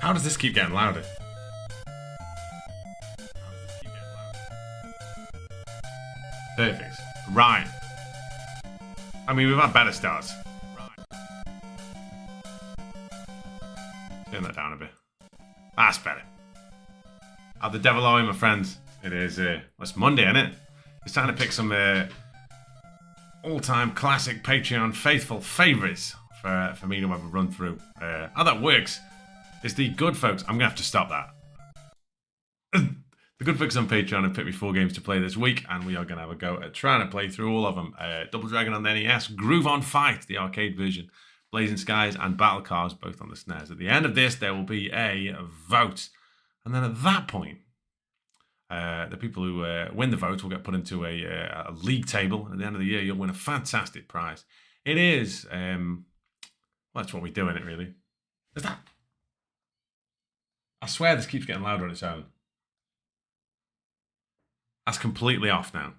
How does this keep getting louder? Perfect. Right. I mean, we've had better starts. Turn that down a bit. That's better. At the devil owe my friends. It is, it's Monday, isn't it? It's time to pick some all-time classic Patreon faithful favourites for me to have a run through. How that works is the good folks. I'm going to have to stop that. The good folks on Patreon have picked me 4 games to play this week, and we are going to have a go at trying to play through all of them. Double Dragon on the NES, Groove on Fight, the arcade version, Blazing Skies, and Battle Cars, both on the SNES. At the end of this, there will be a vote. And then at that point, the people who win the vote will get put into a league table. And at the end of the year, you'll win a fantastic prize. It is, well, that's what we do in it, really. Is that? I swear this keeps getting louder on its own. That's completely off now.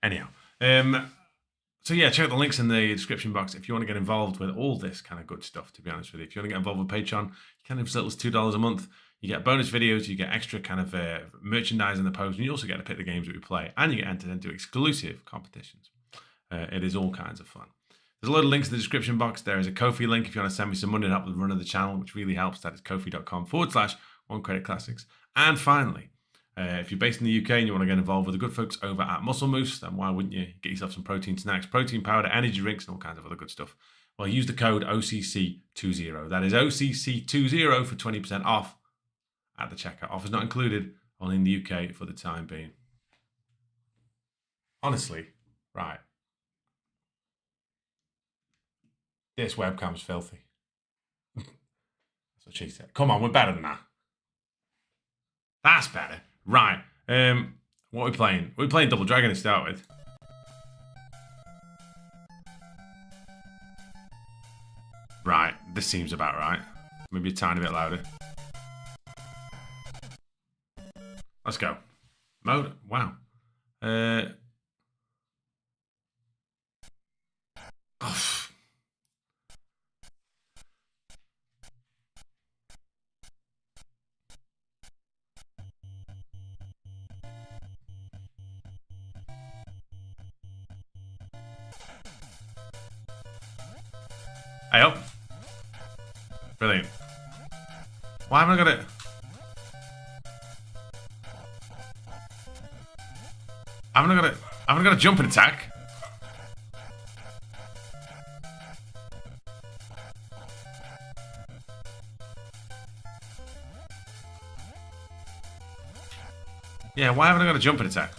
Anyhow, so yeah, check out the links in the description box if you want to get involved with all this kind of good stuff, to be honest with you. If you want to get involved with Patreon, you can have as little as $2 a month. You get bonus videos, you get extra kind of merchandise in the post, and you also get to pick the games that we play, and you get entered into exclusive competitions. It is all kinds of fun. There's a load of links in the description box. There is a Ko-fi link if you want to send me some money to help with the run of the channel, which really helps. That is ko-fi.com/OneCreditClassics. And finally, if you're based in the UK and you want to get involved with the good folks over at Muscle Moose, then why wouldn't you get yourself some protein snacks, protein powder, energy drinks, and all kinds of other good stuff? Well, use the code OCC20. That is OCC20 for 20% off at the checkout. Offers not included, only in the UK for the time being. Honestly, right. This webcam's filthy. That's what she said. Come on, we're better than that. That's better. Right. What are we playing? We're playing Double Dragon to start with. Right. This seems about right. Maybe a tiny bit louder. Let's go. Mode. Wow. Oh. Hey up. Brilliant. Why haven't I got it? I haven't got a jumping attack. Yeah, why haven't I got a jumping attack?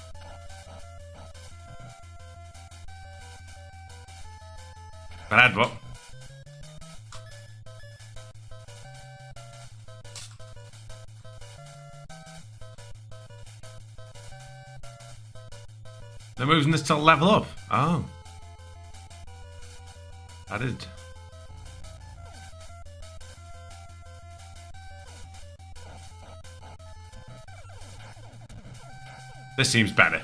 Got headbutt. They're moving this to level up. Oh. I did. This seems better.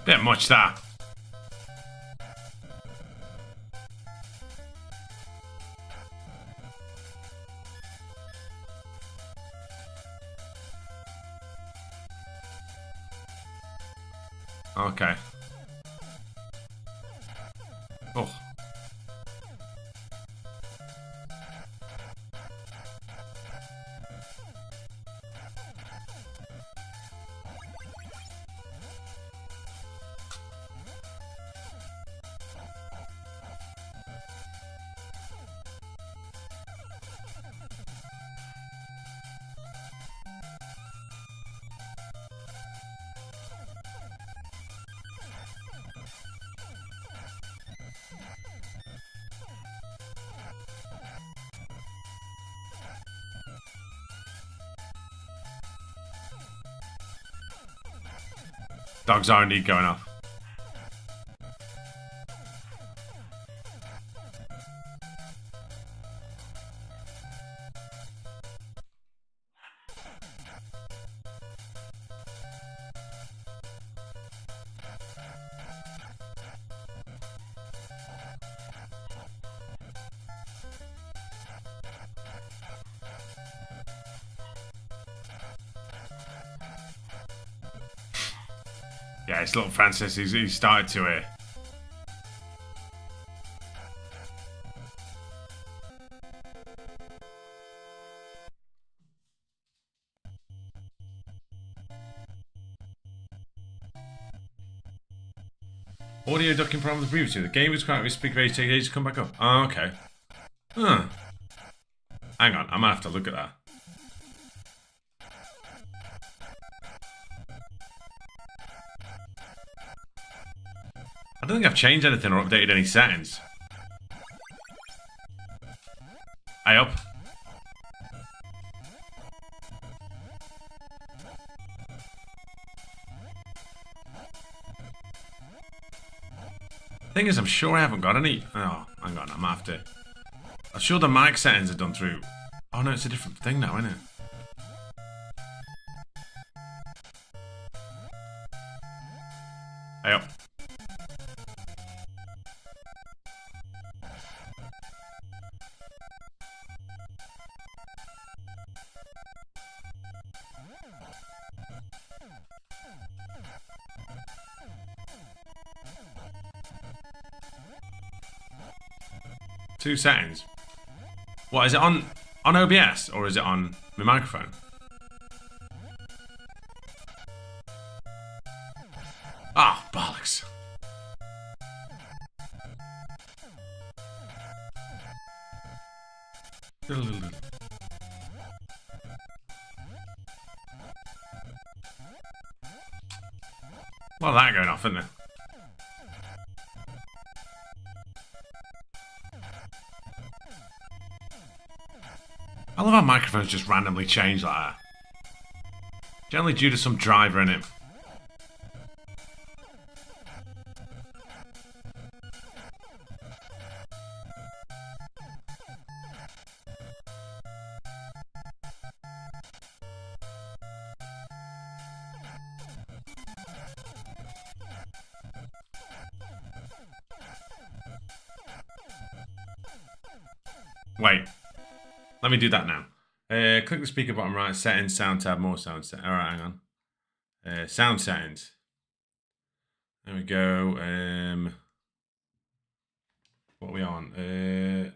Bit much that. Okay. Oh. Dogs are indeed going off. Yeah, it's little Francis. He's started to audio ducking problem with the previous two. The game was quite with speaker age take ages to come back up. Oh, okay. Huh. Hang on, I might have to look at that. I don't think I've changed anything or updated any settings. Hey up. Thing is, I'm sure I haven't got any. Oh, hang on, I might have to. I'm sure the mic settings are done through. Oh no, it's a different thing now, isn't it? Hey up. Two settings. What is it on OBS or is it on my microphone? Ah, oh, bollocks. Well, that going off, isn't it? I love how microphones just randomly change like that. Generally due to some driver in it. Wait. Let me do that now. Click the speaker button right, settings, sound tab, more sound set. Alright, hang on. Sound settings. There we go. What are we on?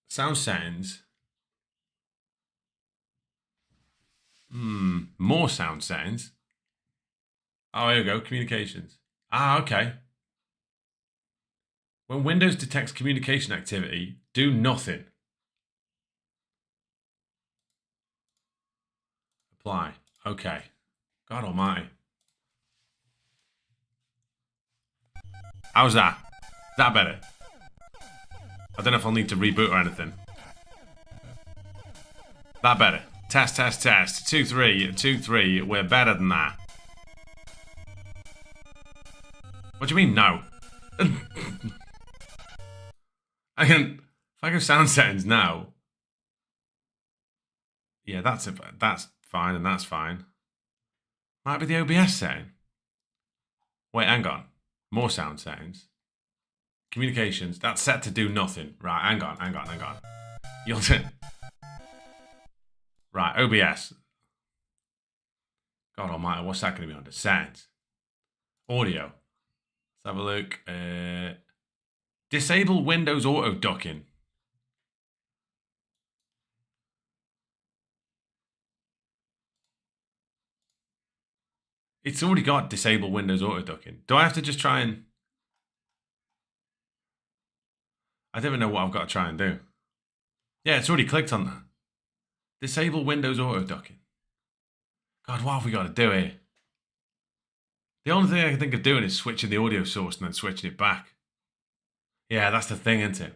Sound settings. More sound settings. Oh, here we go. Communications. Ah, okay. When Windows detects communication activity, do nothing. Apply. Okay. God almighty. How's that? Is that better? I don't know if I'll need to reboot or anything. That better. Test, test, test. 2, 3, 2, 3. We're better than that. What do you mean, no? If I go sound settings now. Yeah, that's fine, and that's fine. Might be the OBS setting. Wait, hang on. More sound settings. Communications. That's set to do nothing. Right, hang on. You'll do. Right, OBS. God almighty, what's that going to be under? Settings. Audio. Let's have a look. Disable Windows auto ducking. It's already got disable Windows auto ducking. Do I have to just try and... I don't even know what I've got to try and do. Yeah, it's already clicked on that. Disable Windows auto ducking. God, what have we got to do here? The only thing I can think of doing is switching the audio source and then switching it back. Yeah, that's the thing, isn't it?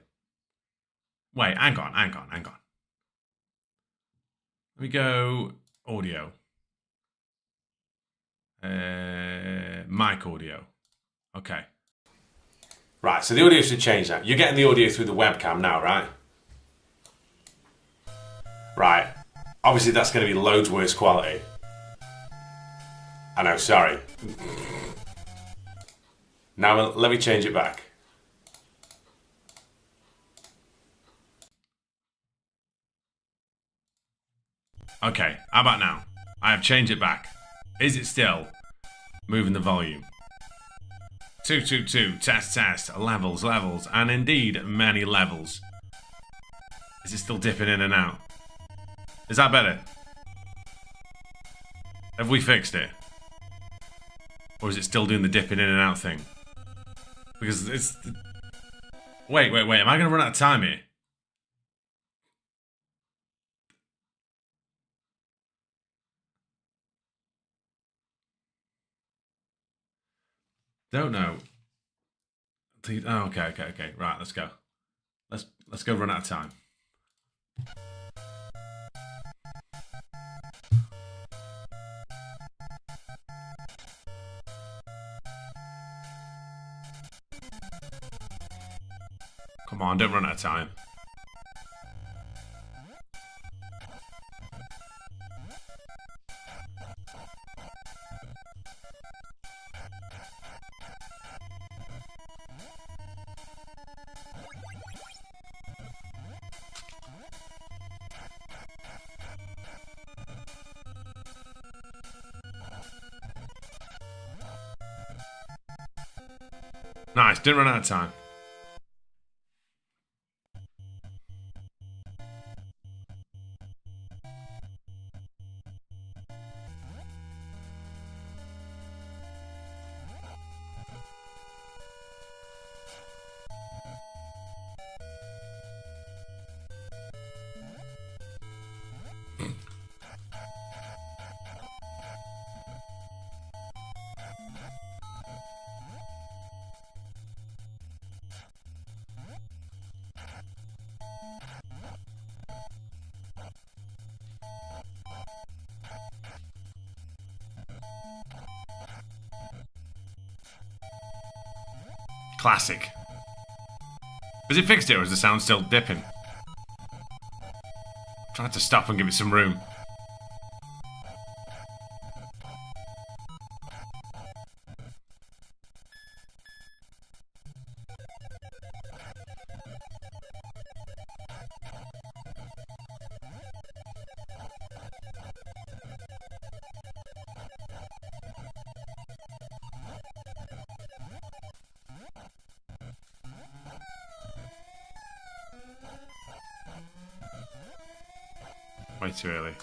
Wait, hang on. Let me go audio. Mic audio. Okay. Right, so the audio should change now. You're getting the audio through the webcam now, right? Right. Obviously, that's going to be loads worse quality. I know, sorry. Now, let me change it back. Okay, how about now? I have changed it back. Is it still moving the volume? 222, test, test, levels, levels, and indeed many levels. Is it still dipping in and out? Is that better? Have we fixed it? Or is it still doing the dipping in and out thing? Because it's... Wait, am I going to run out of time here? Don't know. Oh, okay. Right, let's go. Let's go run out of time. Come on, don't run out of time. Nice, didn't run out of time. Classic. Has it fixed it, or is the sound still dipping? Try to stop and give it some room. Way too early.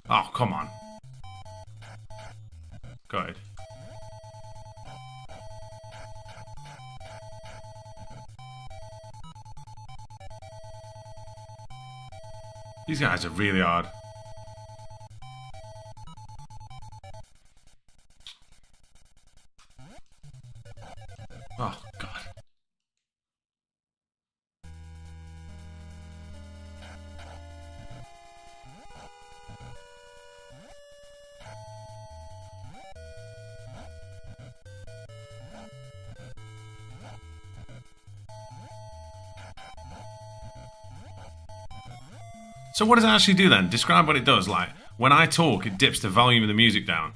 Oh, come on. Good. These guys are really hard. Oh, God. So what does it actually do then? Describe what it does. Like, when I talk, it dips the volume of the music down.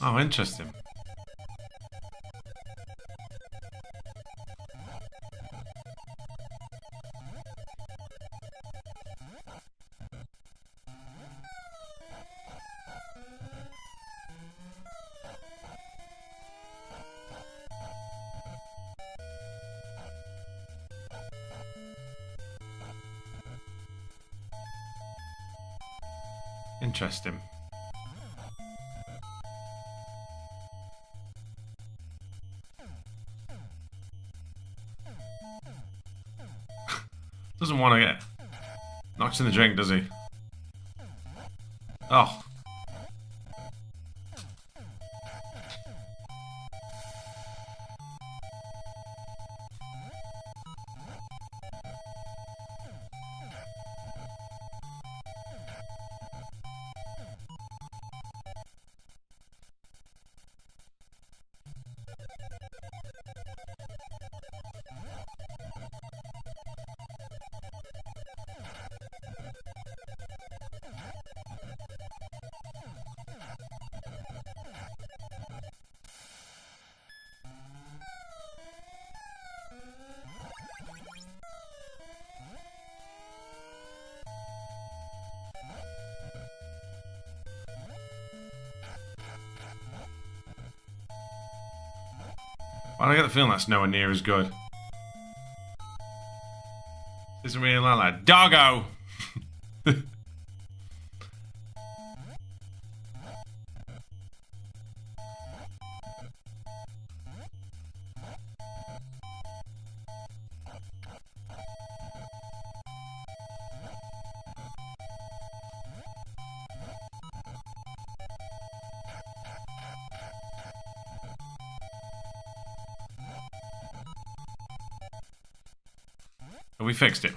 Oh, interesting. Interesting. Doesn't want to get knocks in the drink, does he? Oh. Why do I get the feeling that's nowhere near as good? Isn't really like that. Doggo! Have we fixed it?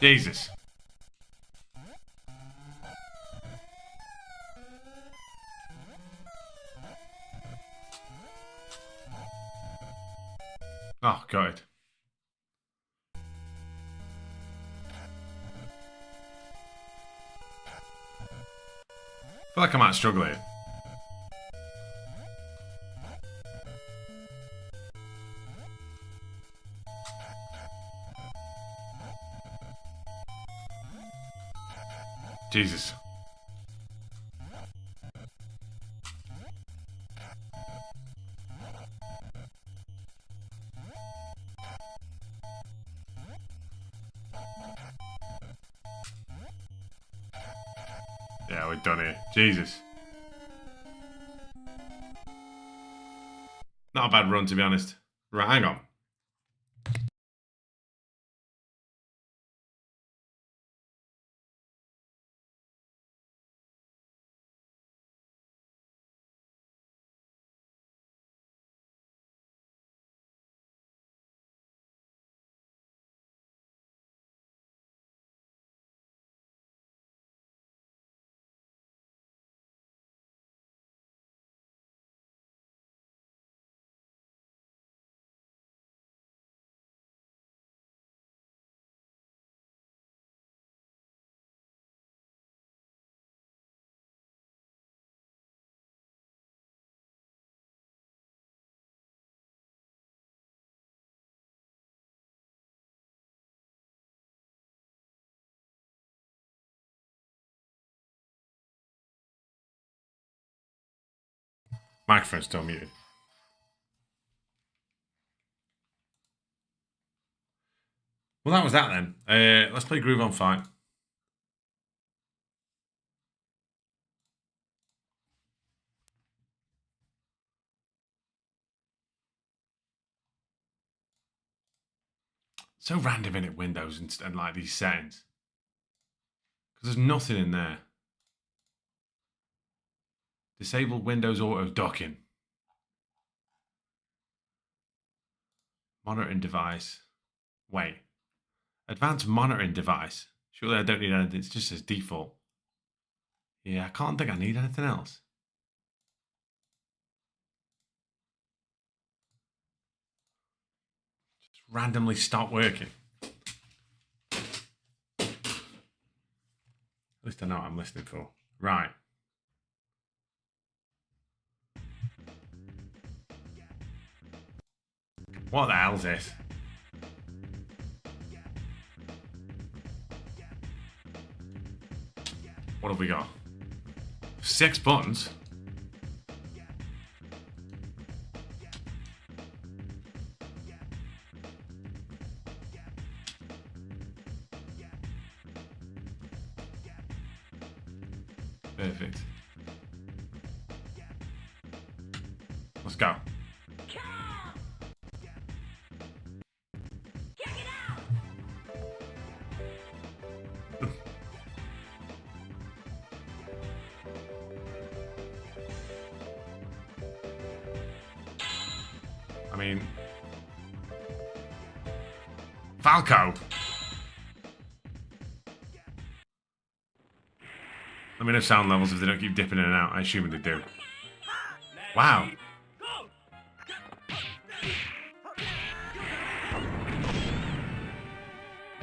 Jesus. Oh, got it. I feel like I might struggle here. Jesus. Yeah, we're done here. Jesus. Not a bad run, to be honest. Right, hang on. Microphone's still muted. Well, that was that then. Let's play Groove on Fight. So random in it, Windows and like these settings. Because there's nothing in there. Disable Windows auto docking. Monitoring device. Wait. Advanced monitoring device. Surely I don't need anything. It's just as default. Yeah, I can't think I need anything else. Just randomly stop working. At least I know what I'm listening for. Right. What the hell's this? What have we got? 6 buttons. Perfect. Let's go. I mean, Falco. Let me know sound levels if they don't keep dipping in and out. I assume they do. Wow.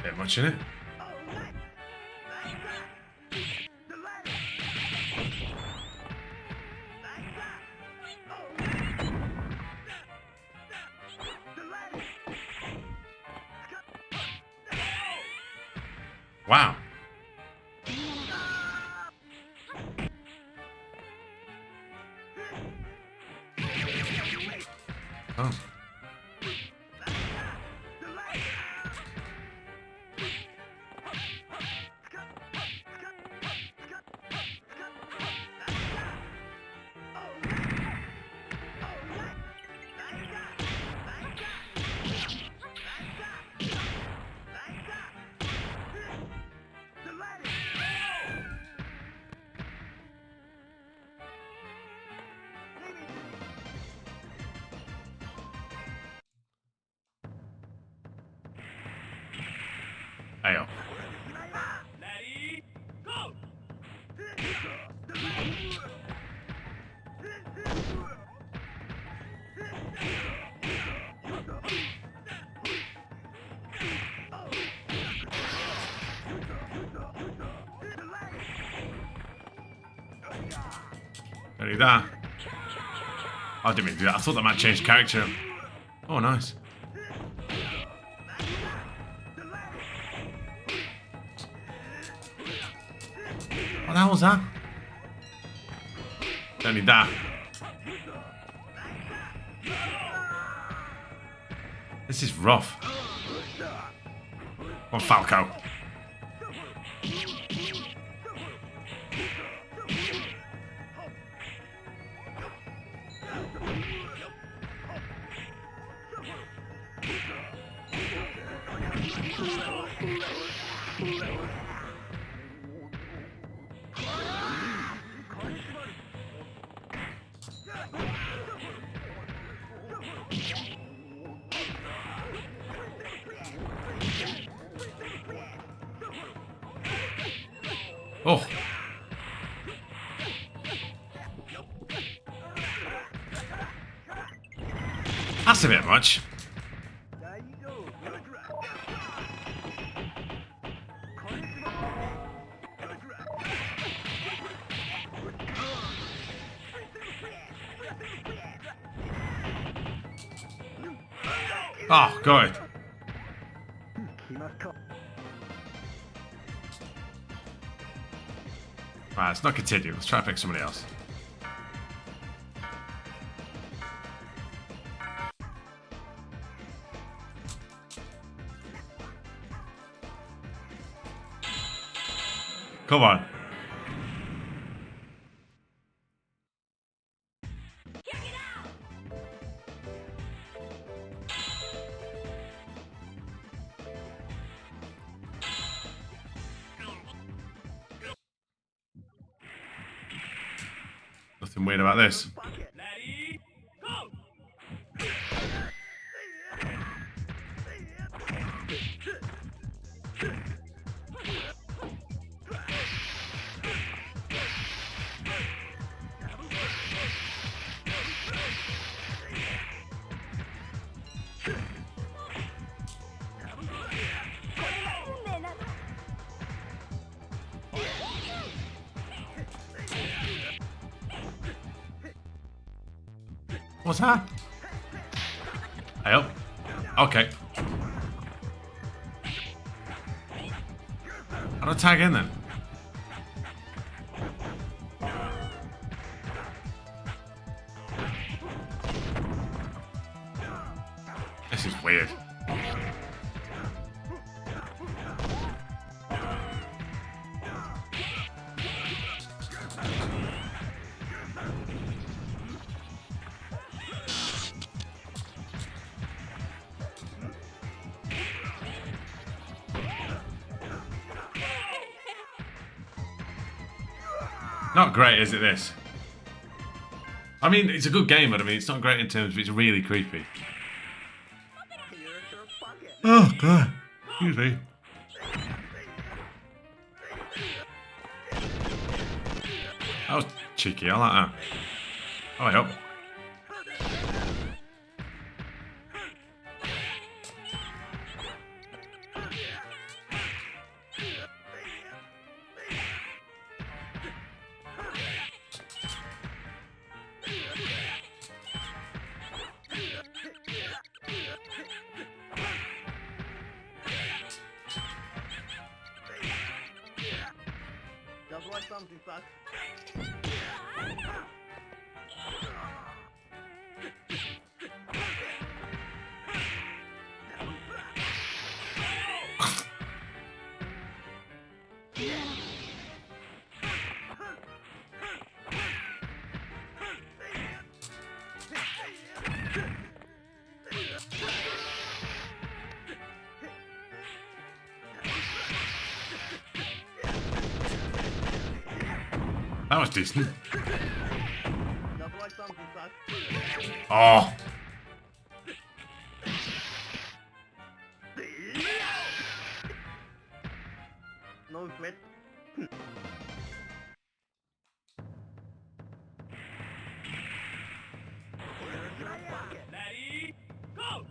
Bit much in it. Wow. Oh. Ayo. Don't need that. I didn't mean to do that. I thought that might change character. Oh, nice. What the hell was that? Don't need that. This is rough. Come on, Falco. Oh. That's a bit much. Oh, good. Right, let's not continue. Let's try to pick somebody else. Come on. Nothing weird about this. What's that? Hey up. Okay. How do I tag in then? Not great, is it, this? I mean, it's a good game, but I mean, it's not great in terms of it's really creepy. Oh, God. Excuse me. That was cheeky, I like that. Oh, I hope. Just like something sucks. That was decent. Just like something sucks. Oh. No sweat. Ready, go!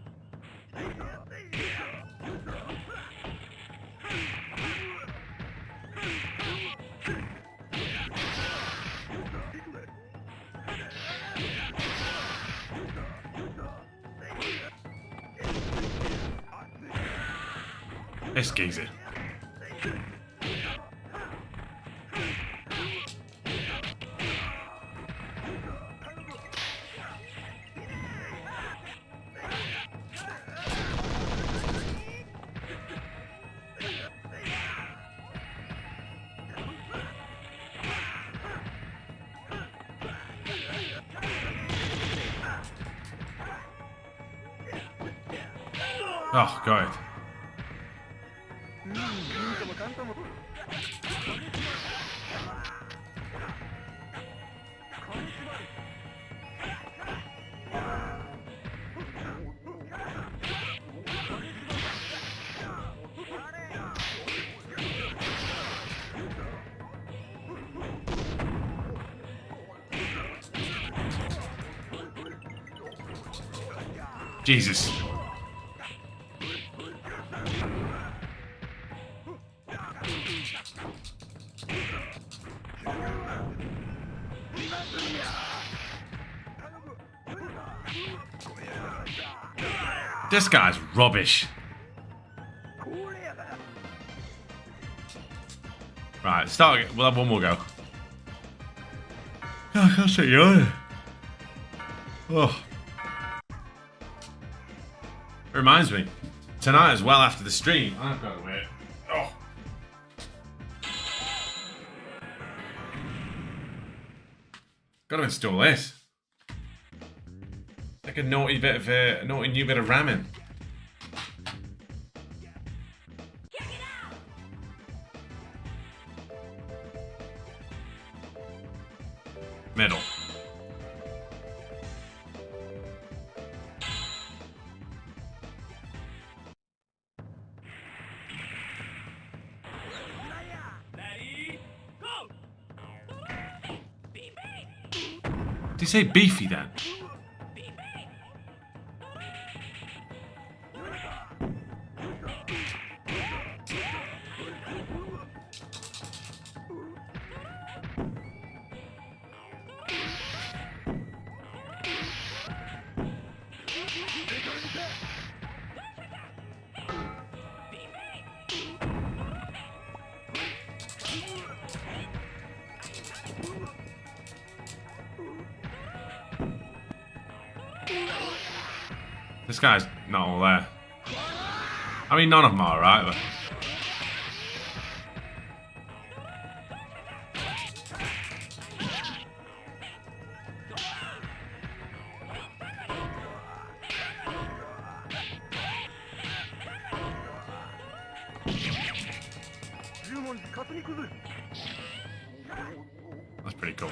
This geezer. Oh, God. Jesus. This guy's rubbish. Right, start again. We'll have one more go. Oh, I can't sit you. Oh. It reminds me, tonight as well after the stream, I've got to wait. Oh. Got to install this. Like a naughty new bit of ramming. Middle. Ready, go! Did you say beefy then? This guy's not all there. I mean, none of them are, right? But... That's pretty cool.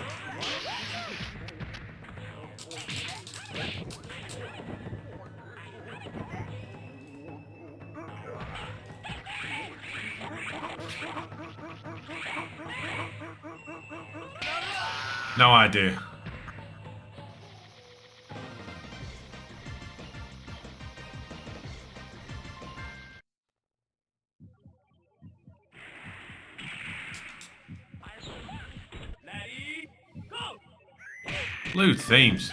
No idea. Ready, go! Blue themes.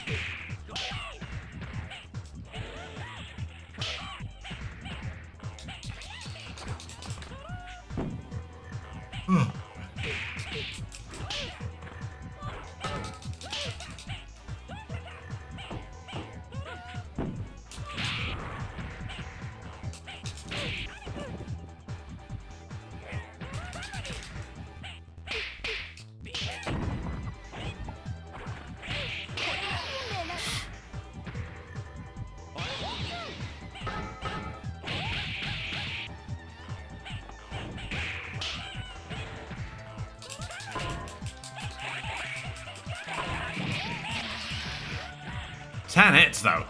Ten hits though.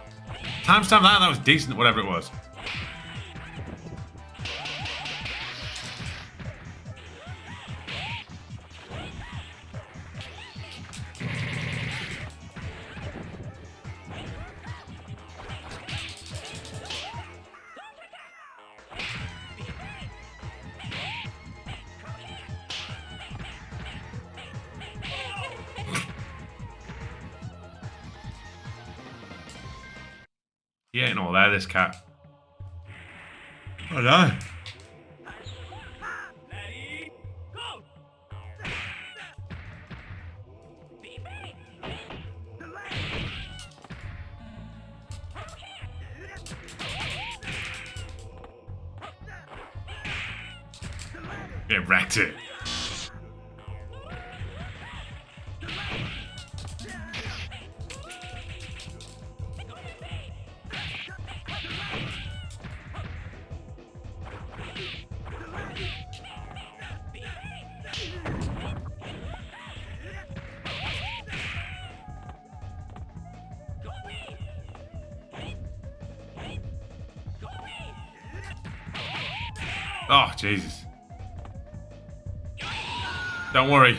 Timestamp that was decent, whatever it was. He ain't all there, this cat. I know. Ready, go! Yeah, wrecked it. Oh, Jesus. Don't worry.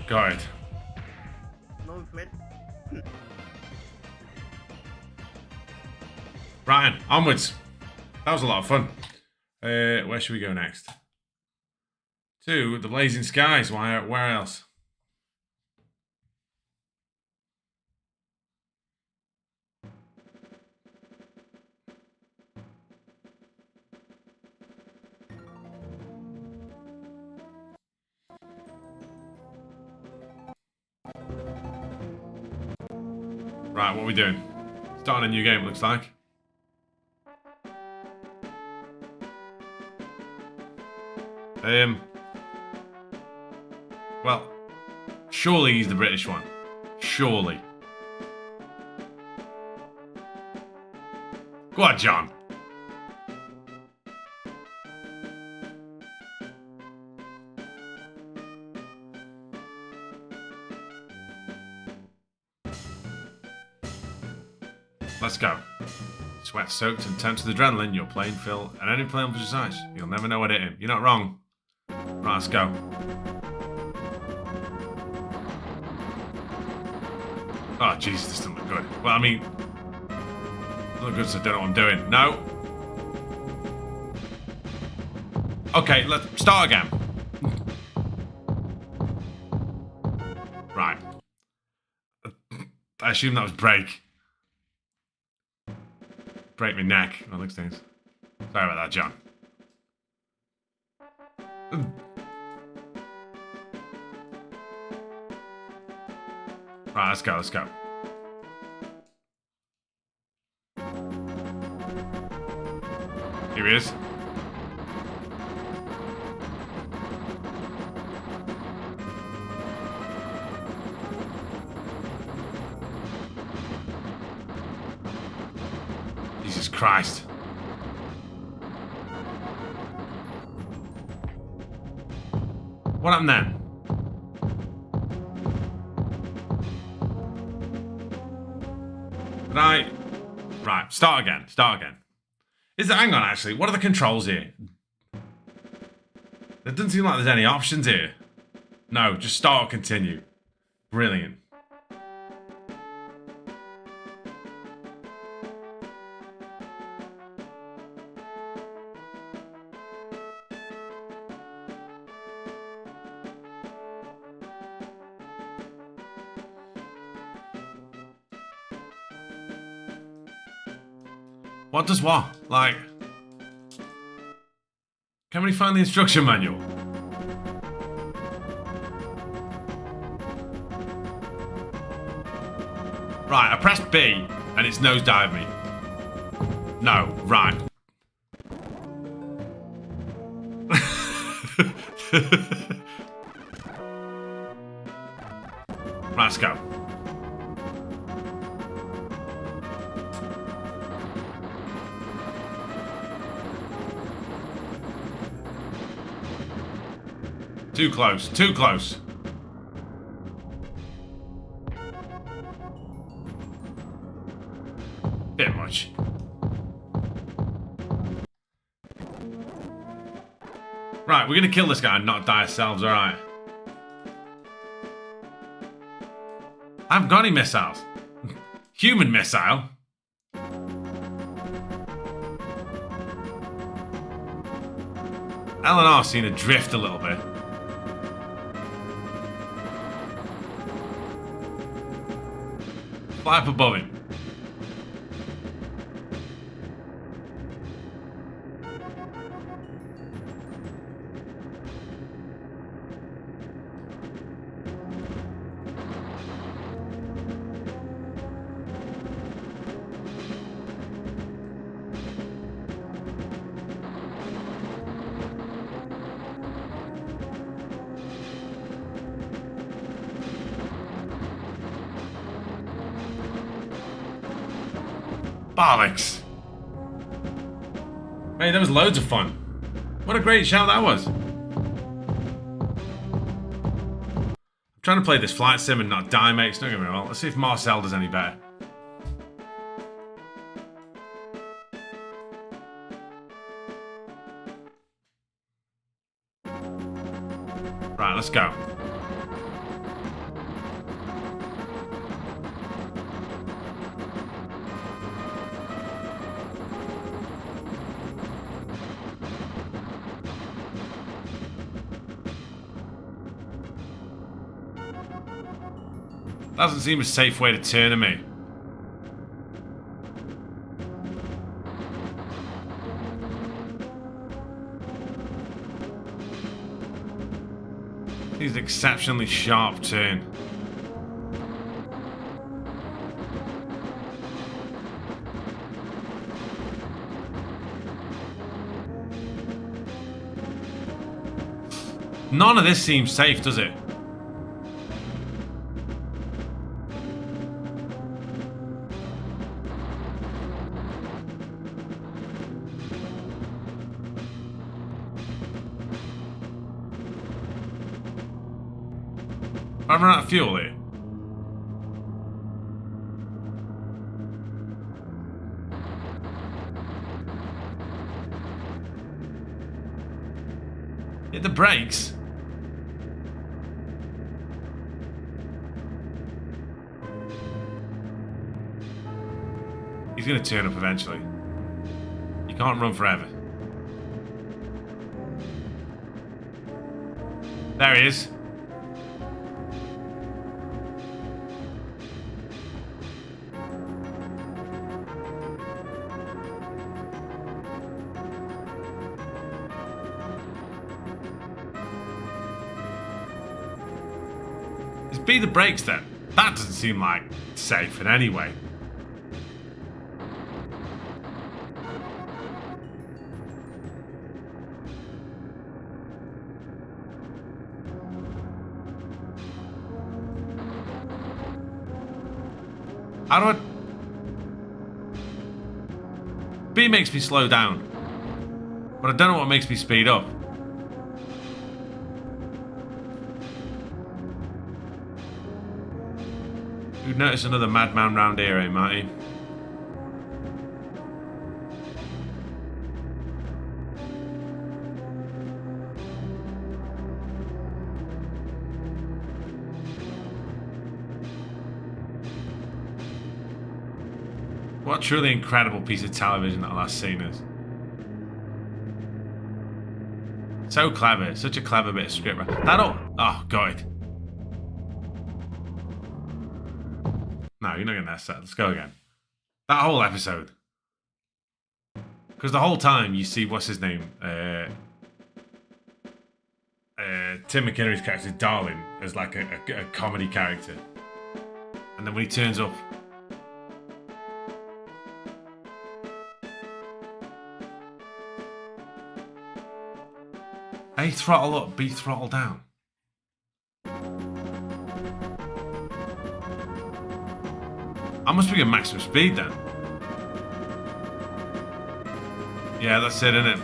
Got it. No threat. Ryan, onwards. That was a lot of fun. Where should we go next? To the Blazing Skies. Where else? Right, what are we doing? Starting a new game, looks like. Well, surely he's the British one. Surely. Go on, John. Let's go. Sweat soaked and tempted with adrenaline, you're playing Phil and any play on for size. You'll never know what hit him. You're not wrong. Right, let's go. Oh, Jesus, this doesn't look good. Well, I mean, look good, so I don't know what I'm doing. No. Okay, let's start again. Right. I assume that was break. Break my neck. That looks things. Sorry about that, John. Right, let's go, let's go. Here he is. Jesus Christ. What happened then? Right, start again, start again. Hang on, actually, what are the controls here? There doesn't seem like there's any options here. No, just start or continue. Brilliant. What does what? Like... Can we find the instruction manual? Right, I pressed B and it's nosedive me. No, right. Right, let's go. Too close, too close. Bit much. Right, we're gonna kill this guy and not die ourselves, alright. I haven't got any missiles. Human missile. L&R seen a drift a little bit. Fly up above him. Bollocks. Hey, that was loads of fun. What a great shout that was. I'm trying to play this flight sim and not die, mate. It's not going very well. Let's see if Marcel does any better. Right, let's go. Doesn't seem a safe way to turn to me. He's an exceptionally sharp turn. None of this seems safe, does it? I've run out of fuel here. Hit the brakes. He's gonna turn up eventually. You can't run forever. There he is. Just beat the brakes then. That doesn't seem like safe in any way. How do I... B makes me slow down. But I don't know what makes me speed up. You'd notice another madman round here, eh, Marty? What a truly incredible piece of television that last scene is. So clever. Such a clever bit of script. Oh, God. No, you're not getting that set. Let's go again. That whole episode. Because the whole time you see, what's his name? Tim McInnerny's character, Darling, as like a comedy character. And then when he turns up... A throttle up, B throttle down. I must be at maximum speed then. Yeah, that's it, innit?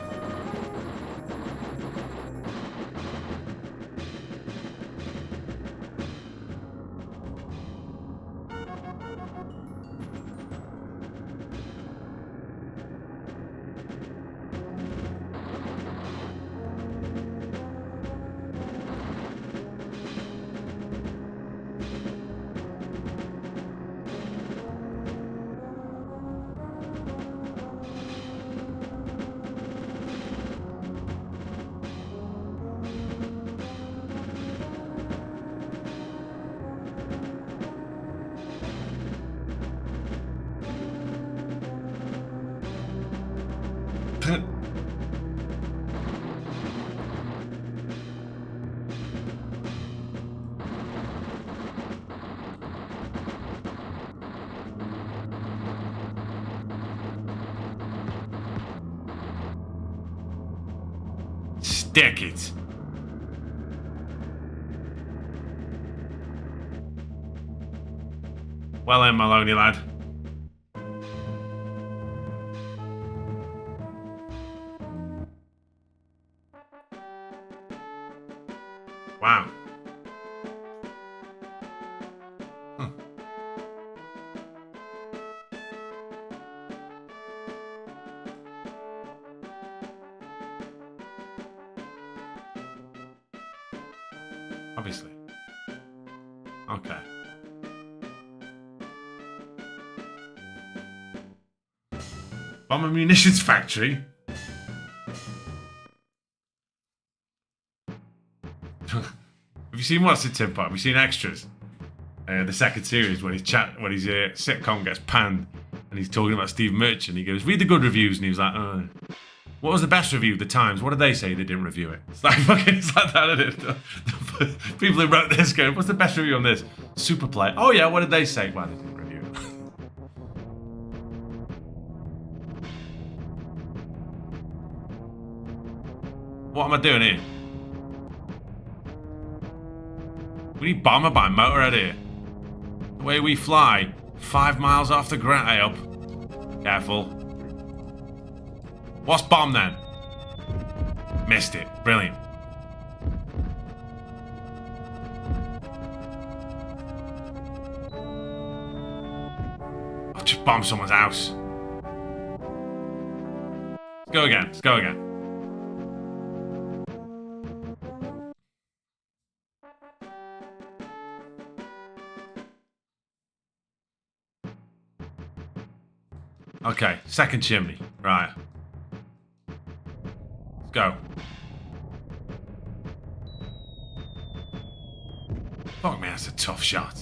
Stick it. Well then, Maloney lad. Wow. Obviously. Okay. Bomb a munitions factory? Have you seen What's It, Tim Pot? Have you seen Extras? The second series when his sitcom gets panned and he's talking about Steve Merchant. He goes, read the good reviews, and he was like, what was the best review? The Times. What did they say? They didn't review it. It's like fucking, it's like that, isn't it? People who wrote this go, what's the best review on this? Superplay. Oh yeah, what did they say? Well, they didn't review it. What am I doing here? We need bomber by motorhead here. The way we fly, 5 miles off the ground. Hey, up. Careful. What's bomb then? Missed it. Brilliant. I'll just bomb someone's house. Let's go again. Let's go again. Okay, second chimney. Right. Let's go. Fuck me, that's a tough shot.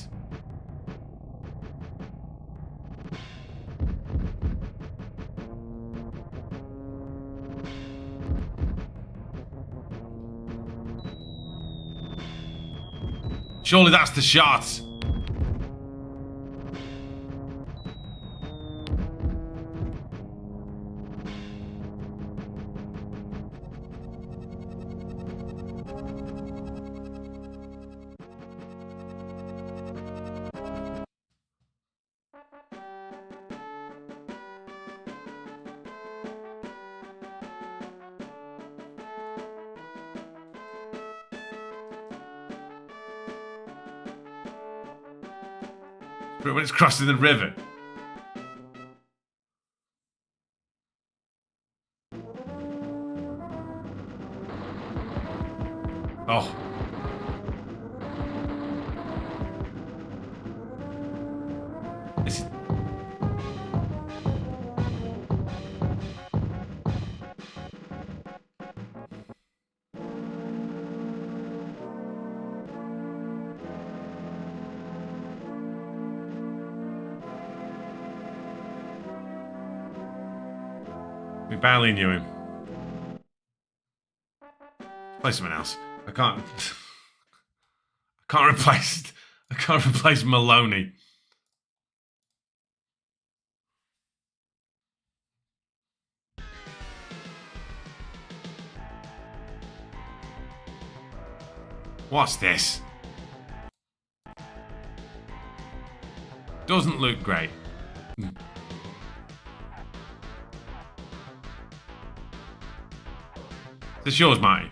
Surely that's the shot. But when it's crossing the river. Oh. Is it... We barely knew him. Play someone else. I can't replace Maloney. What's this? Doesn't look great. Is this yours, Marty?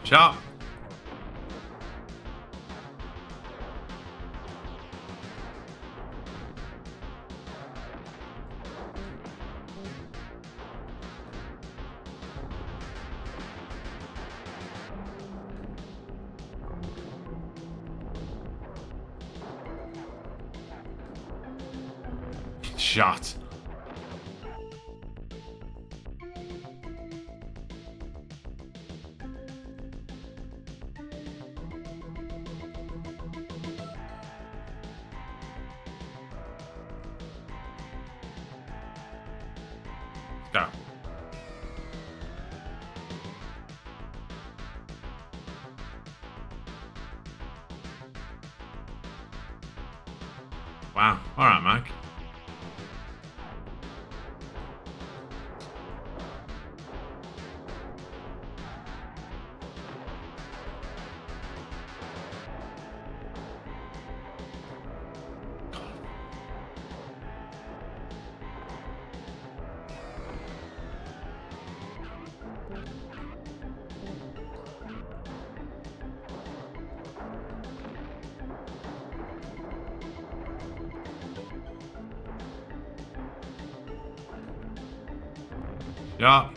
Shot. Shot. Go. Wow. All right, Mike. Yeah.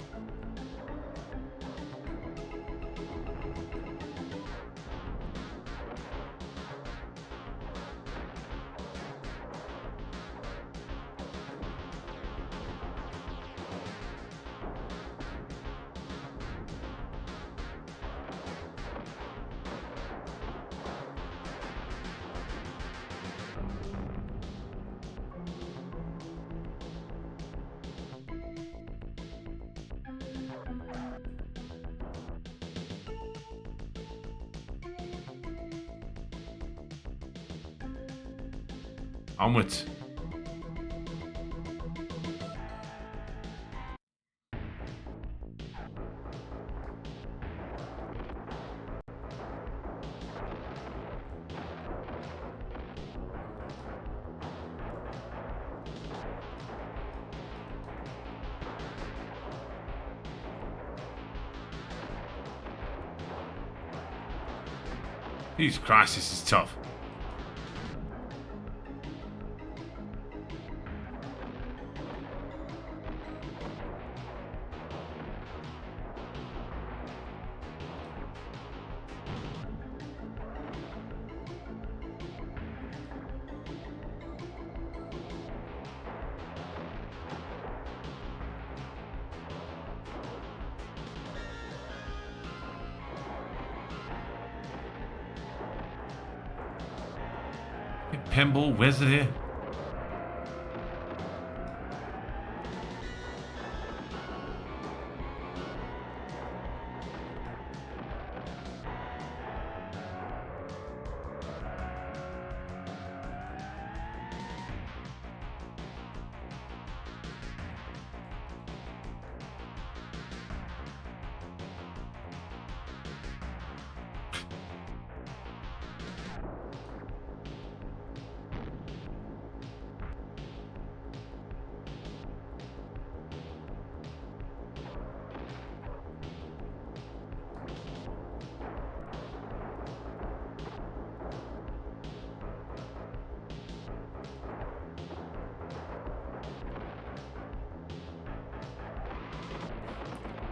Onwards. Jesus Christ, this is tough. Pinball wizard here.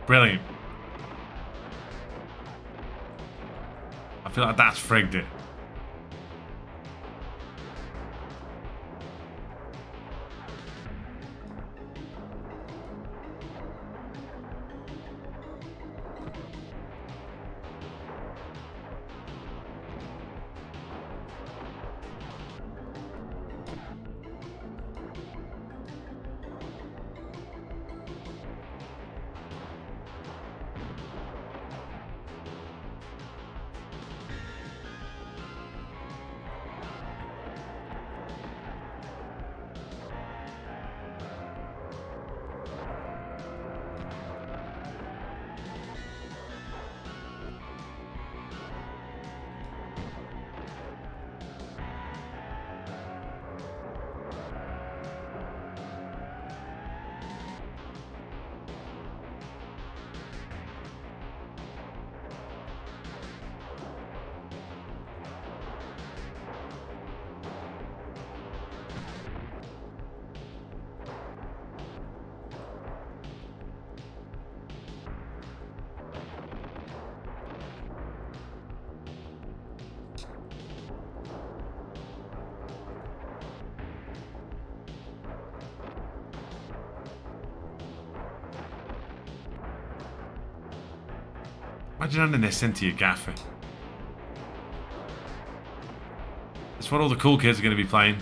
Brilliant. I feel like that's frigged it. Imagine handing this into your gaffer. It's what all the cool kids are going to be playing.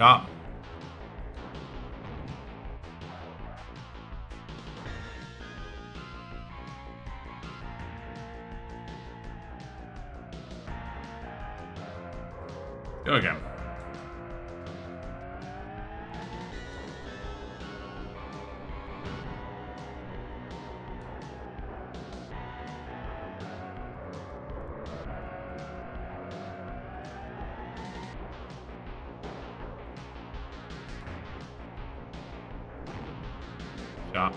Ah. Go again. Shot.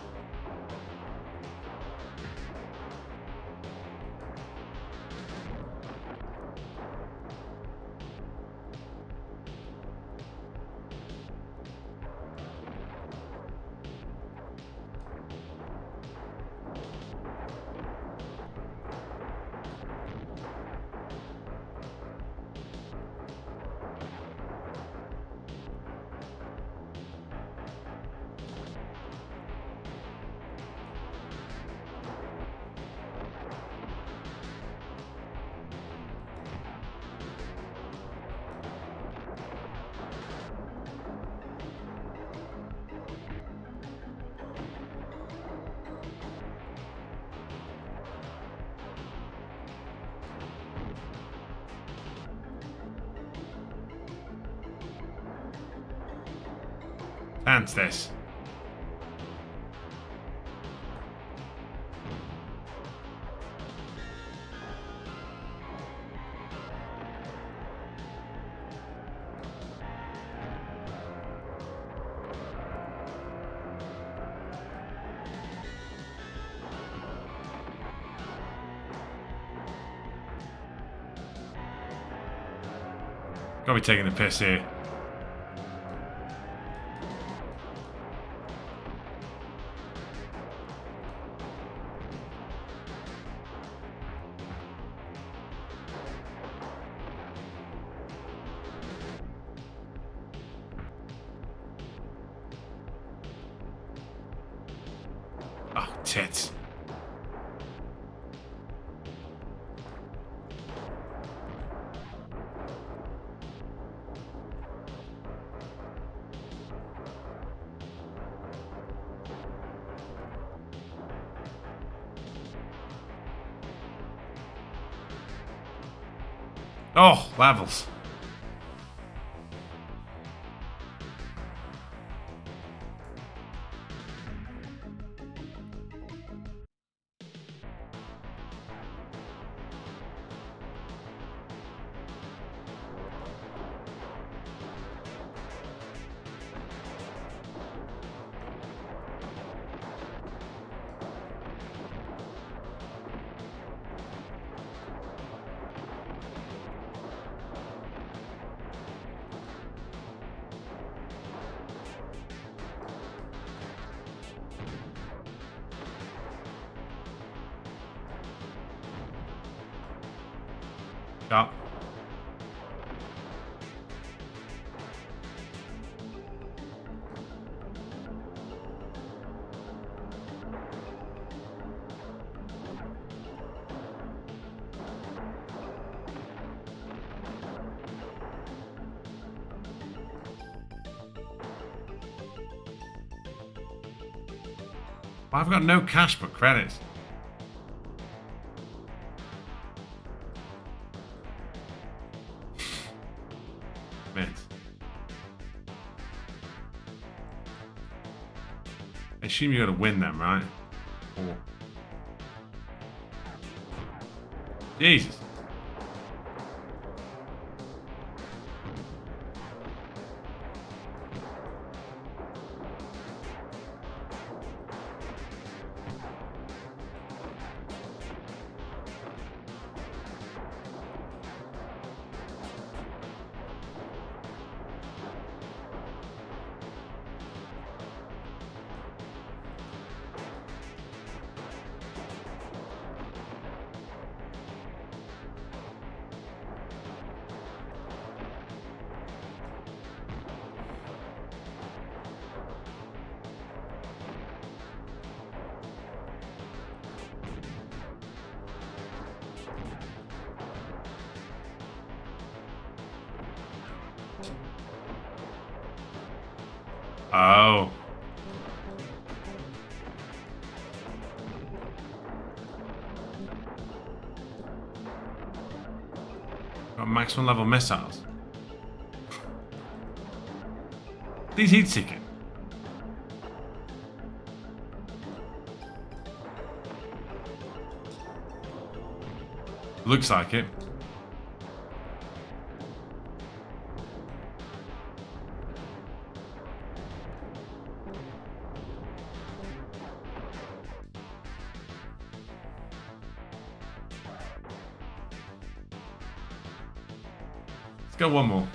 Dance this. Gotta be taking the piss here. Oh, tits. Oh, levels. Yeah. I've got no cash but credits. Mint. I assume you gotta win them, right? Or... Jesus. Oh. Got maximum level missiles. These heat seeking. Looks like it. Let's go one more.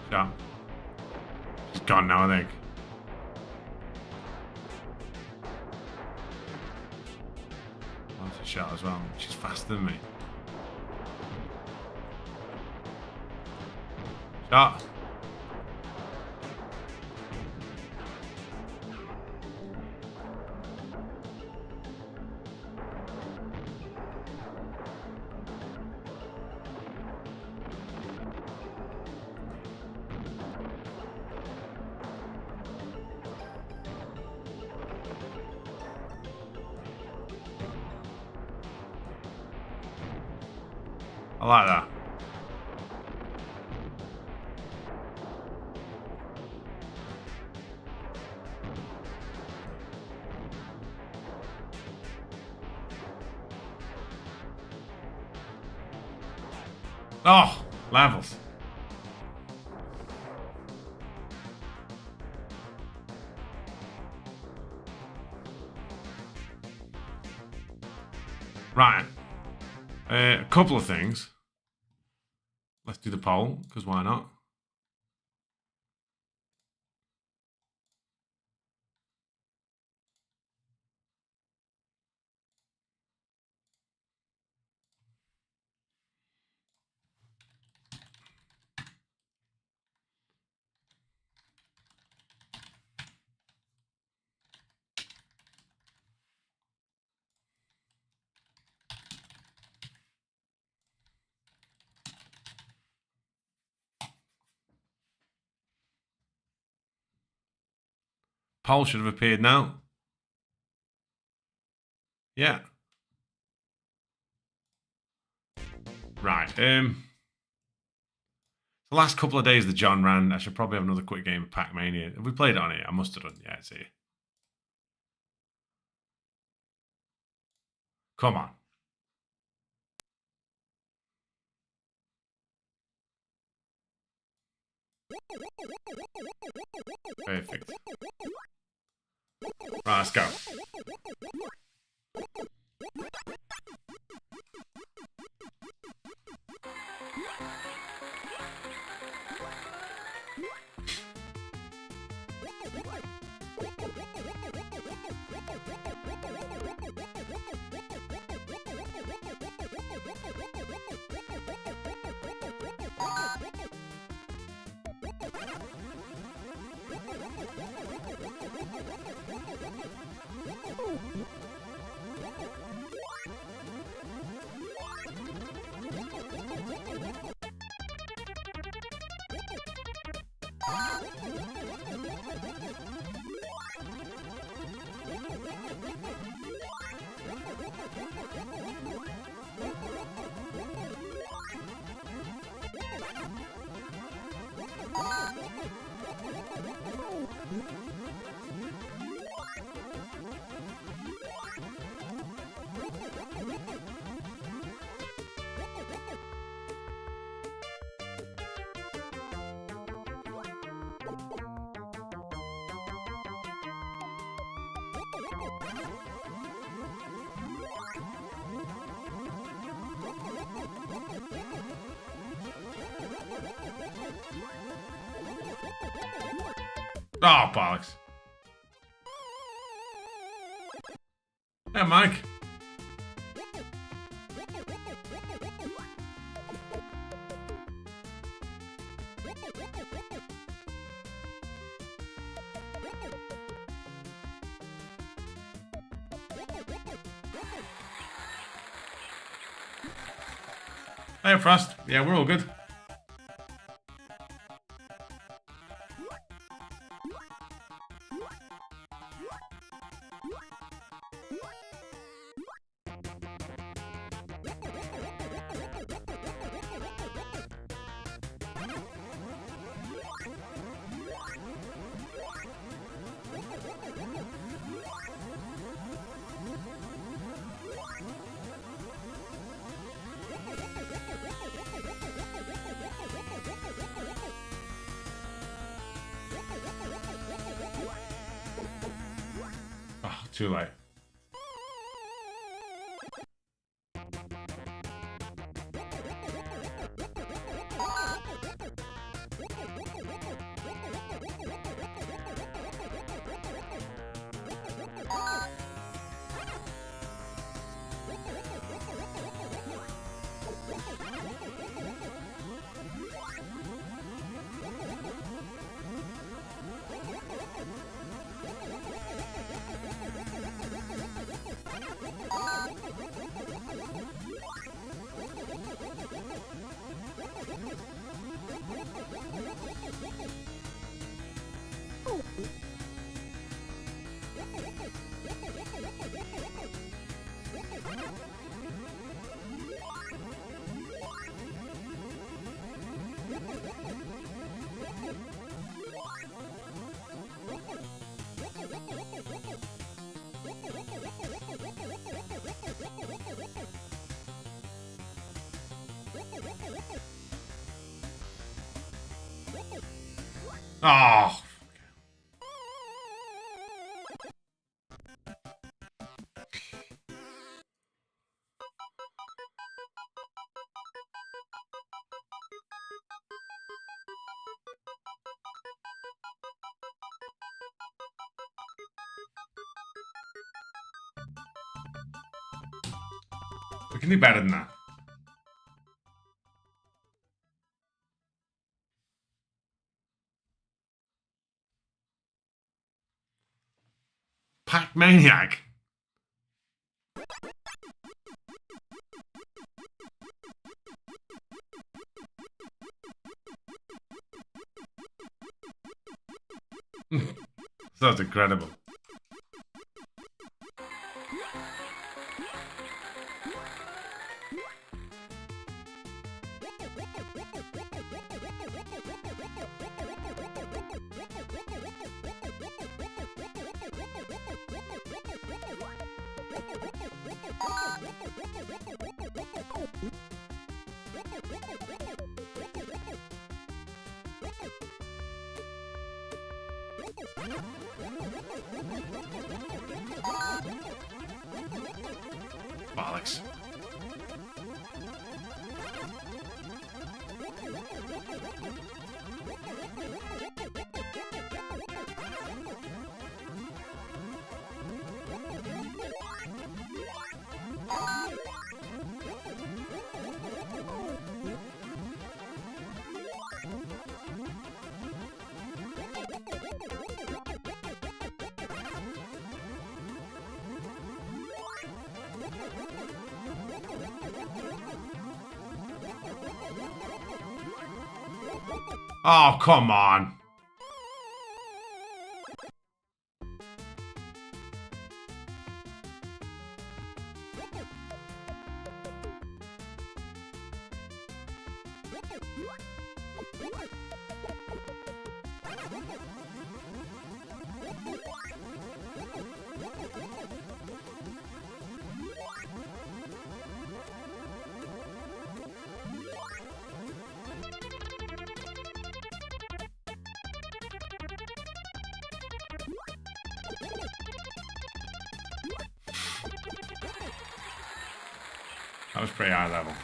Yeah. She's gone now, I think. Oh, it's a shot as well. She's faster than me. Shot. I like that. Oh, levels. Right. A couple of things. Let's do the poll, because why not? Poll should have appeared now. Yeah. Right. The last couple of days the John ran, I should probably have another quick game of Pac-Mania. Have we played it on it? I must have done. Yeah, it's here. Come on. Perfect. Right, let's go. Oh, bollocks. Hey, Mike. Hey, Frost. Yeah, we're all good. Too late. Oh. We can do better than that. Pac Maniac. That's incredible. Bollocks. Oh, come on. That was pretty high level.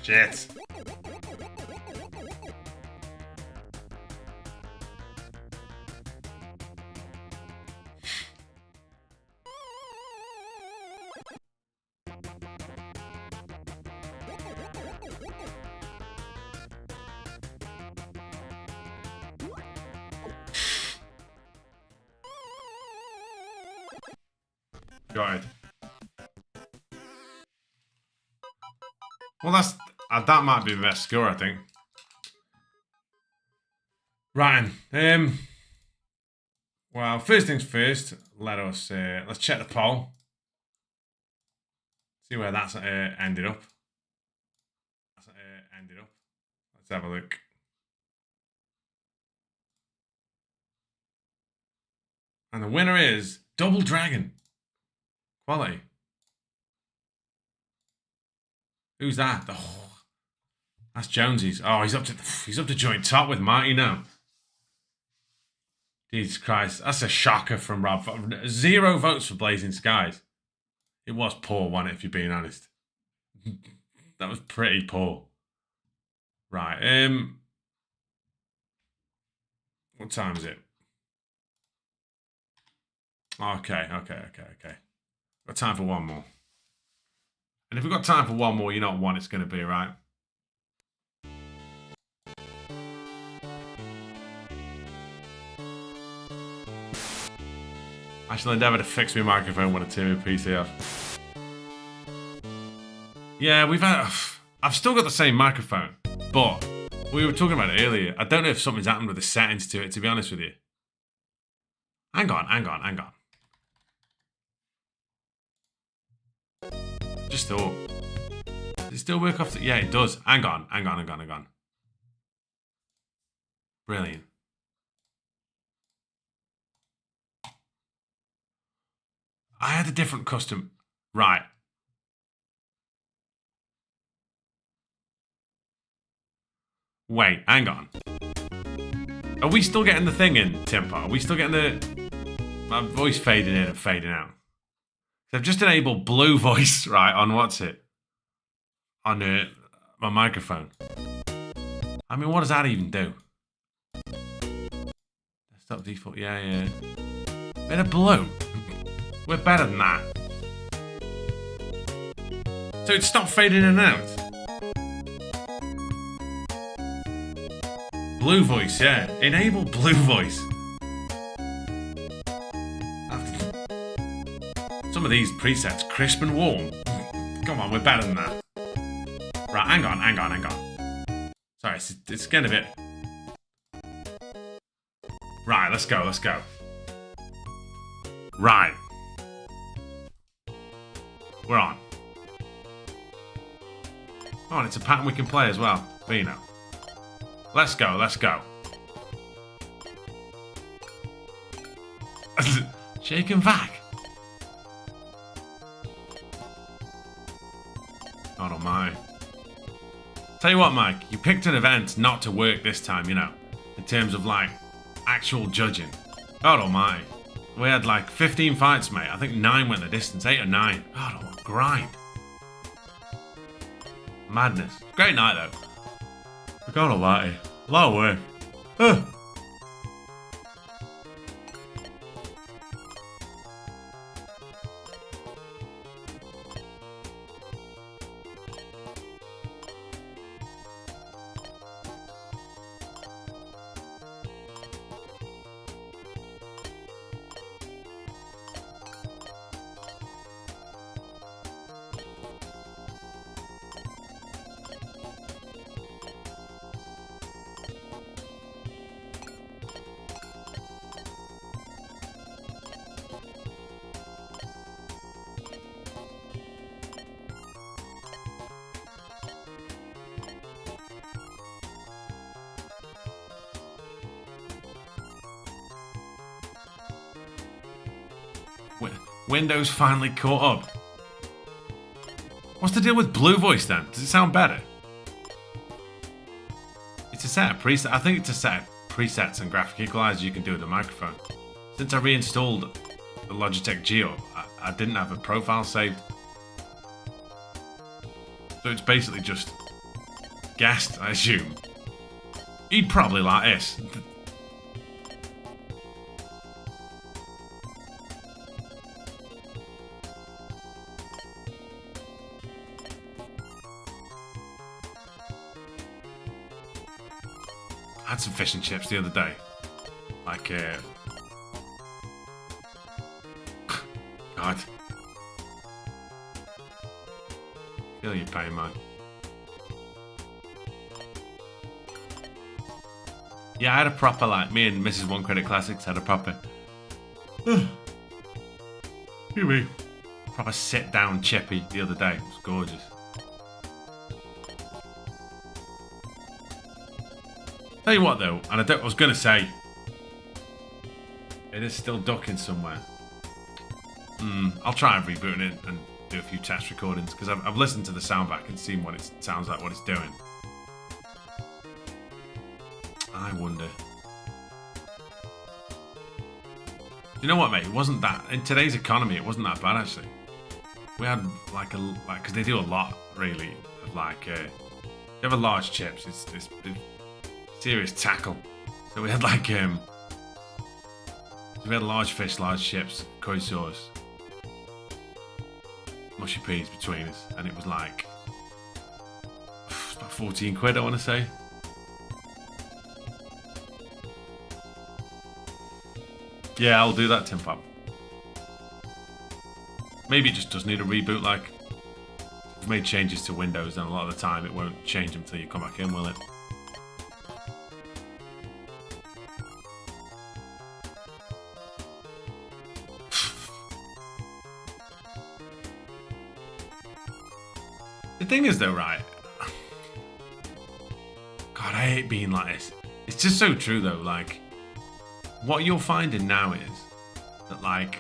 Shit. Got it. Well, that's... That might be the best score, I think. Right. Well, first things first. Let's check the poll. See where that's ended up. Let's have a look. And the winner is Double Dragon. Quality. Who's that? Oh, that's Jonesy's. Oh, he's up to joint top with Marty now. Jesus Christ, that's a shocker from Rob. 0 votes for Blazing Skies. It was poor, wasn't it, if you're being honest? That was pretty poor. Right, what time is it? Okay. Got time for one more. And if we've got time for one more, you know what one it's going to be, right? I shall endeavour to fix my microphone when I turn my PC off. Yeah, I've still got the same microphone, but we were talking about it earlier. I don't know if something's happened with the settings to it, to be honest with you. Hang on. Just thought. Does it still work off the... Yeah, it does. Hang on. Brilliant. I had a different custom... Right. Wait, hang on. Are we still getting the thing in, Timpo? Are we still getting the... My voice fading in and fading out? So I've just enabled blue voice, right, on what's it? On my microphone. I mean, what does that even do? Desktop default, yeah. Bit of blue. We're better than that. So it stopped fading in and out. Blue voice, yeah. Enable blue voice. Some of these presets, crisp and warm. Come on, we're better than that. Right, hang on. Sorry, it's getting a bit... Right, let's go. Right. We're on. Oh, and it's a pattern we can play as well. Vino. Let's go. Shake and back. God almighty. Tell you what, Mike, you picked an event not to work this time, you know, in terms of, like, actual judging. God almighty. We had, like, 15 fights, mate. I think 9 went the distance. 8 or 9. God, what a grind. Madness. Great night, though. God almighty. A lot of work. Ugh. Windows finally caught up. What's the deal with blue voice then? Does it sound better? It's a set of presets. I think it's a set of presets and graphic equalizers you can do with the microphone. Since I reinstalled the Logitech Geo, I didn't have a profile saved. So it's basically just guessed, I assume. He'd probably like this. I had some fish and chips the other day. Like, God. Feel your pain, man. Yeah, I had a proper, like, me and Mrs. One Credit Classics had a proper... Excuse me. Proper sit-down chippy the other day. It was gorgeous. Tell you what, though, and I was going to say... It is still ducking somewhere. I'll try and reboot it and do a few test recordings, because I've listened to the sound back and seen what it sounds like, what it's doing. I wonder. You know what, mate? It wasn't that... In today's economy, it wasn't that bad, actually. We had, because they do a lot, really, of, you have a large chips, it's serious tackle. So we had, we had large fish, large chips, curry sauce, mushy peas between us, and it was like... It's about 14 quid, I want to say. Yeah, I'll do that, Tim Pop. Maybe it just does need a reboot, like... We've made changes to Windows, and a lot of the time it won't change until you come back in, will it? The thing is, though, right? God, I hate being like this. It's just so true, though, like... What you're finding now is that, like,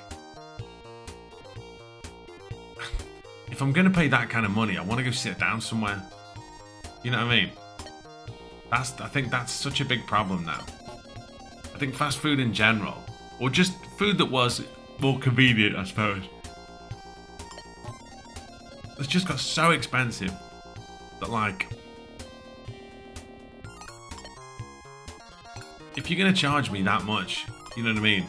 if I'm going to pay that kind of money, I want to go sit down somewhere. You know what I mean? I think that's such a big problem now. I think fast food in general, or just food that was more convenient, I suppose, it's just got so expensive that, like, if you're going to charge me that much, you know what I mean?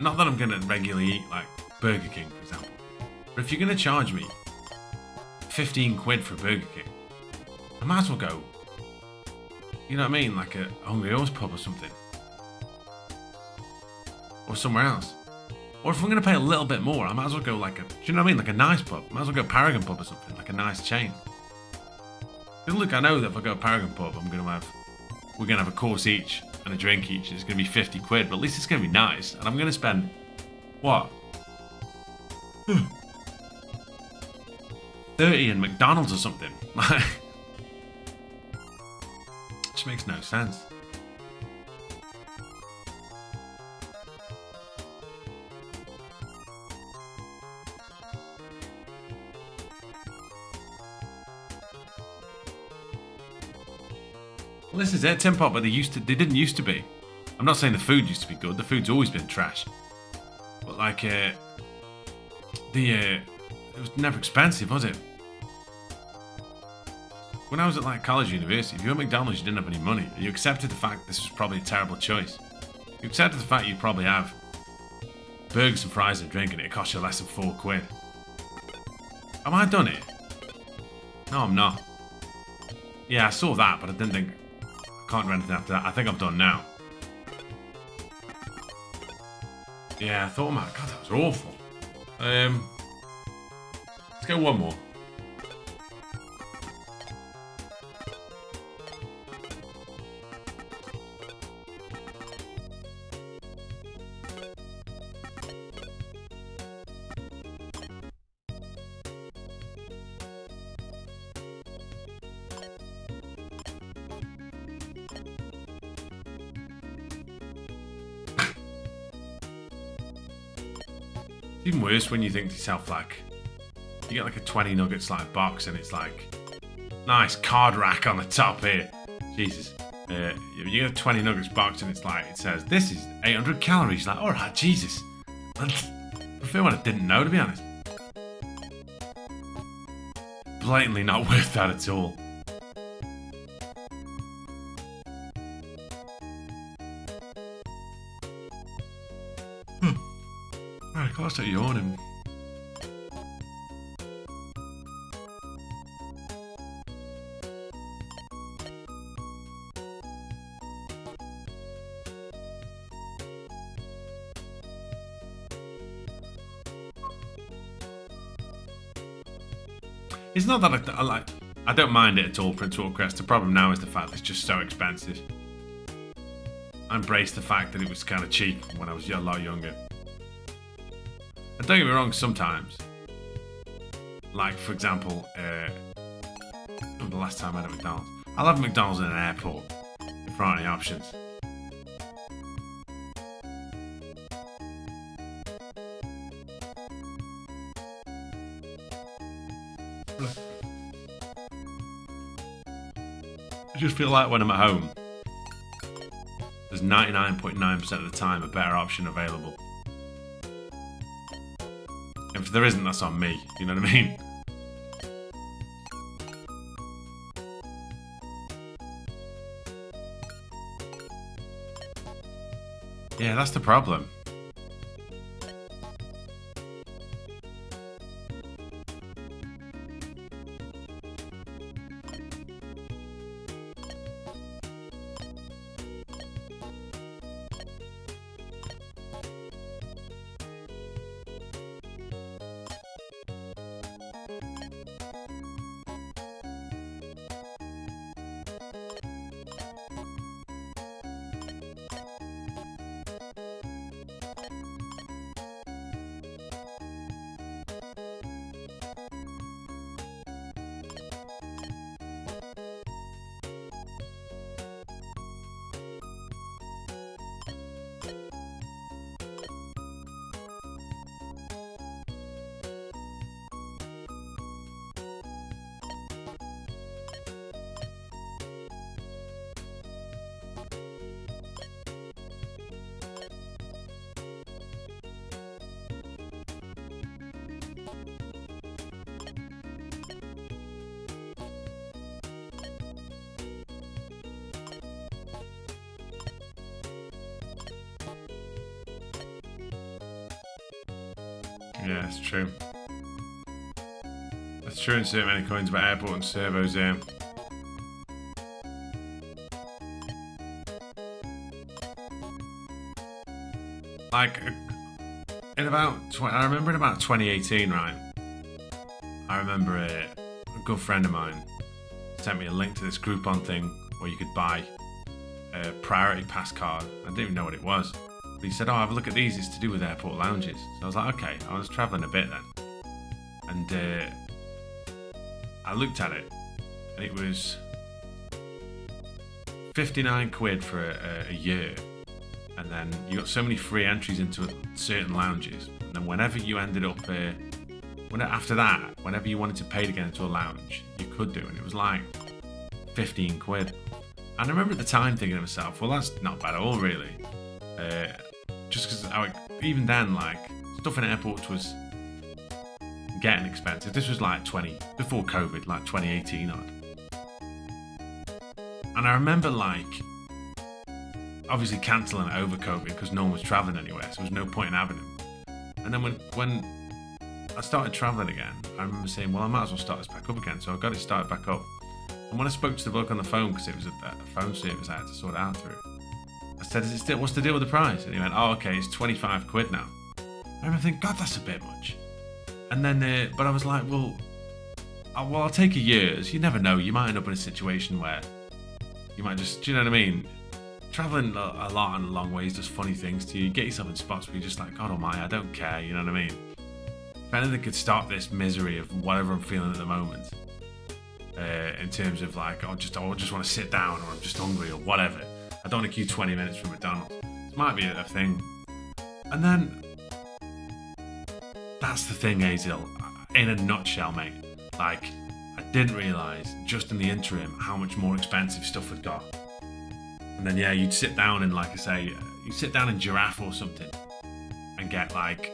Not that I'm going to regularly eat, like, Burger King, for example. But if you're going to charge me 15 quid for Burger King, I might as well go, you know what I mean? Like a Hungry Horse pub or something. Or somewhere else. Or if I'm going to pay a little bit more, I might as well go like do you know what I mean? Like a nice pub. I might as well go Paragon pub or something, like a nice chain. Because look, I know that if I go to Paragon pub, we're going to have a course each and a drink each. It's going to be 50 quid, but at least it's going to be nice. And I'm going to spend, what? 30 in McDonald's or something. Which makes no sense. Well, this is it, Tim Pop, but they didn't used to be. I'm not saying the food used to be good. The food's always been trash. But like, it was never expensive, was it? When I was at like college, university, if you were at McDonald's, you didn't have any money. You accepted the fact this was probably a terrible choice. You accepted the fact you'd probably have burgers and fries and drink, and it cost you less than 4 quid. Have I done it? No, I'm not. Yeah, I saw that, but I didn't think... I can't do anything after that. I think I'm done now. Yeah, I thought, man, God, that was awful. Let's go one more. It's even worse when you think to yourself, like, you get like a 20 nuggets like box and it's like, nice card rack on the top here. Jesus. You get a 20 nuggets box and it's like, it says, this is 800 calories. Like, alright, Jesus. I prefer what I didn't know, to be honest. Blatantly not worth that at all. I can't start yawning. It's not that I like... I don't mind it at all, Prince Watercrest. The problem now is the fact that it's just so expensive. I embraced the fact that it was kind of cheap when I was a lot younger. And don't get me wrong, sometimes. Like, for example, the last time I had a McDonald's. I'll have McDonald's in an airport, if there aren't any options. I just feel like when I'm at home, there's 99.9% of the time a better option available. If there isn't, that's on me. You know what I mean? Yeah, that's the problem. Yeah, that's true. That's true in so many coins about airport and servos here. Like, in about, I remember in about 2018, right? I remember a good friend of mine sent me a link to this Groupon thing where you could buy a priority pass card. I didn't even know what it was. But he said, oh, have a look at these. It's to do with airport lounges. So I was like, okay. I was traveling a bit then. And I looked at it. And it was 59 quid for a year. And then you got so many free entries into certain lounges. And then whenever you ended up... after that, whenever you wanted to pay to get into a lounge, you could do. And it was like 15 quid. And I remember at the time thinking to myself, well, that's not bad at all, really. Just because even then, like, stuff in airports was getting expensive. This was like before COVID, like 2018 odd. And I remember, like, obviously cancelling it over COVID because no one was travelling anywhere, so there was no point in having them. And then when I started travelling again, I remember saying, well, I might as well start this back up again. So I got it started back up. And when I spoke to the bloke on the phone, because it was a phone service I had to sort it out through, I said, what's the deal with the price? And he went, oh, okay, it's 25 quid now. I remember thinking, God, that's a bit much. And then, but I was like, well, I'll take a year's. You never know. You might end up in a situation where you might just, do you know what I mean? Traveling a lot and long ways does funny things to you. You get yourself in spots where you're just like, God almighty, I don't care. You know what I mean? If anything could stop this misery of whatever I'm feeling at the moment, in terms of like, I just want to sit down, or I'm just hungry, or whatever. I don't want to queue 20 minutes for McDonald's. This might be a thing. And then, that's the thing, Hazel. In a nutshell, mate. Like, I didn't realise, just in the interim, how much more expensive stuff had got. And then, yeah, you'd sit down and, like I say, you sit down in Giraffe or something and get, like,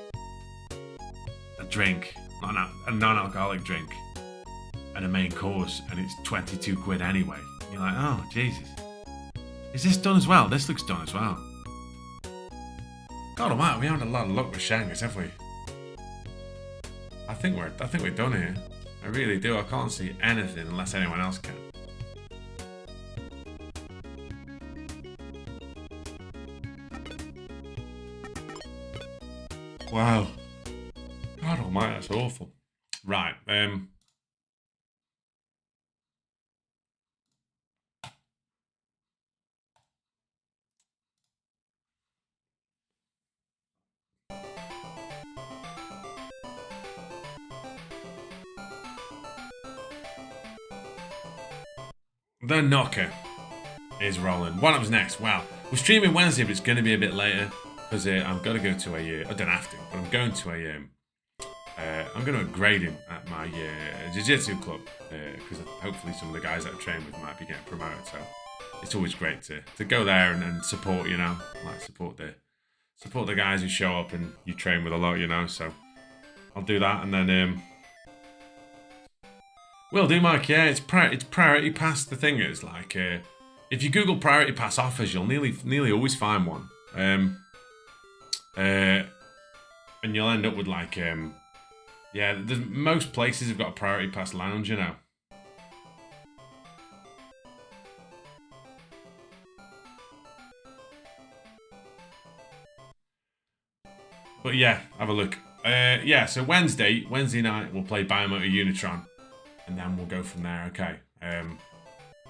a drink, a non-alcoholic drink, and a main course, and it's 22 quid anyway. And you're like, oh, Jesus. Is this done as well? This looks done as well. God almighty, we haven't had a lot of luck with Shanghais, have we? I think we're done here. I really do. I can't see anything unless anyone else can. Wow. God almighty, that's awful. Right. the knocker is rolling. What happens next? Well, we're streaming Wednesday, but it's going to be a bit later because I'm going to go to a. I don't have to, but I'm going to a. I'm going to grade him at my jiu-jitsu club because hopefully some of the guys that I train with might be getting promoted. So it's always great to go there and support. You know, like support the guys who show up and you train with a lot. You know, so I'll do that and then. Will do, Mike. Yeah, it's priority pass. The thing is, like, if you Google priority pass offers, you'll nearly always find one. And you'll end up with like, yeah, most places have got a priority pass lounge, you know. But yeah, have a look. Yeah, so Wednesday night we'll play Biomotor Unitron. And then we'll go from there, okay.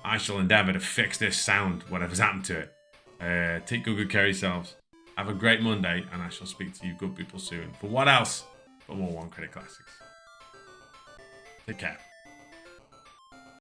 I shall endeavour to fix this sound, whatever's happened to it. Take good care of yourselves. Have a great Monday, and I shall speak to you good people soon. For what else but more One Credit Classics. Take care.